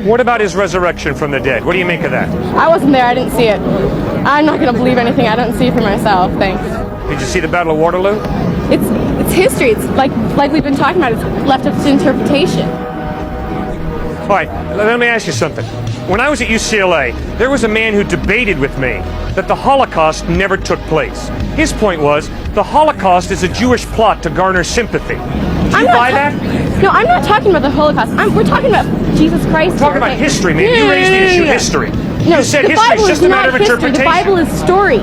What about his resurrection from the dead? What do you make of that? I wasn't there. I didn't see it. I'm not going to believe anything I don't see for myself. Thanks. Did you see the Battle of Waterloo? It's history. It's like we've been talking about. It's left up to interpretation. All right, let me ask you something. When I was at UCLA, there was a man who debated with me that the Holocaust never took place. His point was the Holocaust is a Jewish plot to garner sympathy. Do you buy that? No, I'm not talking about the Holocaust. We're talking about Jesus Christ. We're talking about history, man. You raised the issue history. No, you said the history Bible is just is a matter not of history. interpretation. The Bible is stories.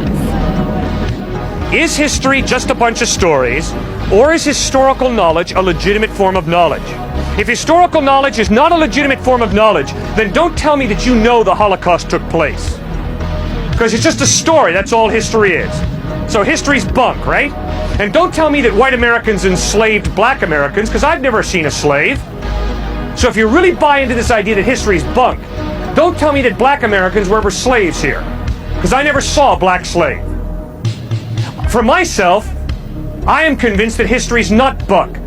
Is history just a bunch of stories, or is historical knowledge a legitimate form of knowledge? If historical knowledge is not a legitimate form of knowledge, then don't tell me that you know the Holocaust took place. Because it's just a story, that's all history is. So history's bunk, right? And don't tell me that white Americans enslaved black Americans, because I've never seen a slave. So if you really buy into this idea that history's bunk, don't tell me that black Americans were ever slaves here. Because I never saw a black slave. For myself, I am convinced that history's not bunk.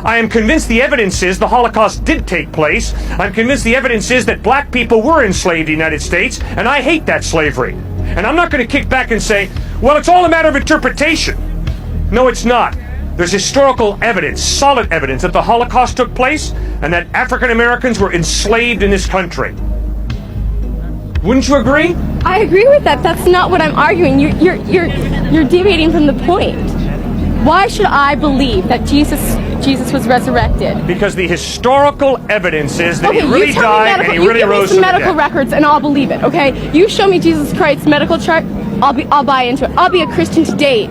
I am convinced the evidence is the Holocaust did take place. I'm convinced the evidence is that black people were enslaved in the United States, and I hate that slavery. And I'm not going to kick back and say, well, it's all a matter of interpretation. No, it's not. There's historical evidence, solid evidence, that the Holocaust took place and that African Americans were enslaved in this country. Wouldn't you agree? I agree with that. That's not what I'm arguing. You're deviating from the point. Why should I believe that Jesus was resurrected? Because the historical evidence is that he really died and he really rose from the dead. You give me some medical records and I'll believe it, okay? You show me Jesus Christ's medical chart, I'll buy into it. I'll be a Christian to date.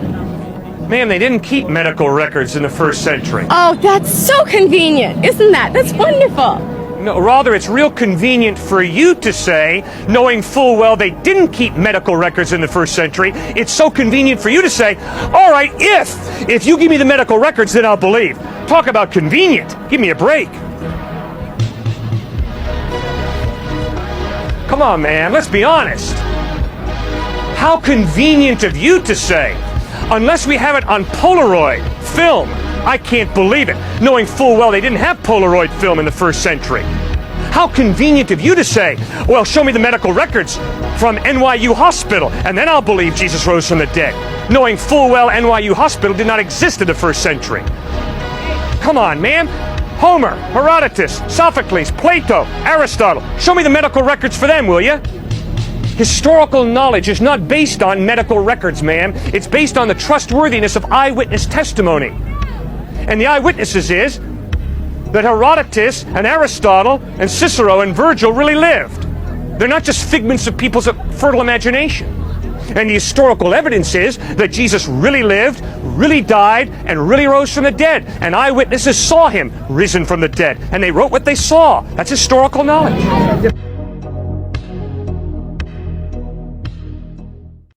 Ma'am, they didn't keep medical records in the first century. Oh, that's so convenient, isn't that? That's wonderful. No, rather, it's real convenient for you to say, knowing full well they didn't keep medical records in the first century, it's so convenient for you to say, all right, if you give me the medical records, then I'll believe. Talk about convenient. Give me a break. Come on, man, let's be honest. How convenient of you to say, unless we have it on Polaroid film, I can't believe it, knowing full well they didn't have Polaroid film in the first century. How convenient of you to say, well, show me the medical records from NYU Hospital, and then I'll believe Jesus rose from the dead, knowing full well NYU Hospital did not exist in the first century. Come on, man. Homer, Herodotus, Sophocles, Plato, Aristotle. Show me the medical records for them, will you? Historical knowledge is not based on medical records, ma'am. It's based on the trustworthiness of eyewitness testimony. And the eyewitnesses is that Herodotus and Aristotle and Cicero and Virgil really lived. They're not just figments of people's fertile imagination. And the historical evidence is that Jesus really lived, really died, and really rose from the dead. And eyewitnesses saw him risen from the dead. And they wrote what they saw. That's historical knowledge.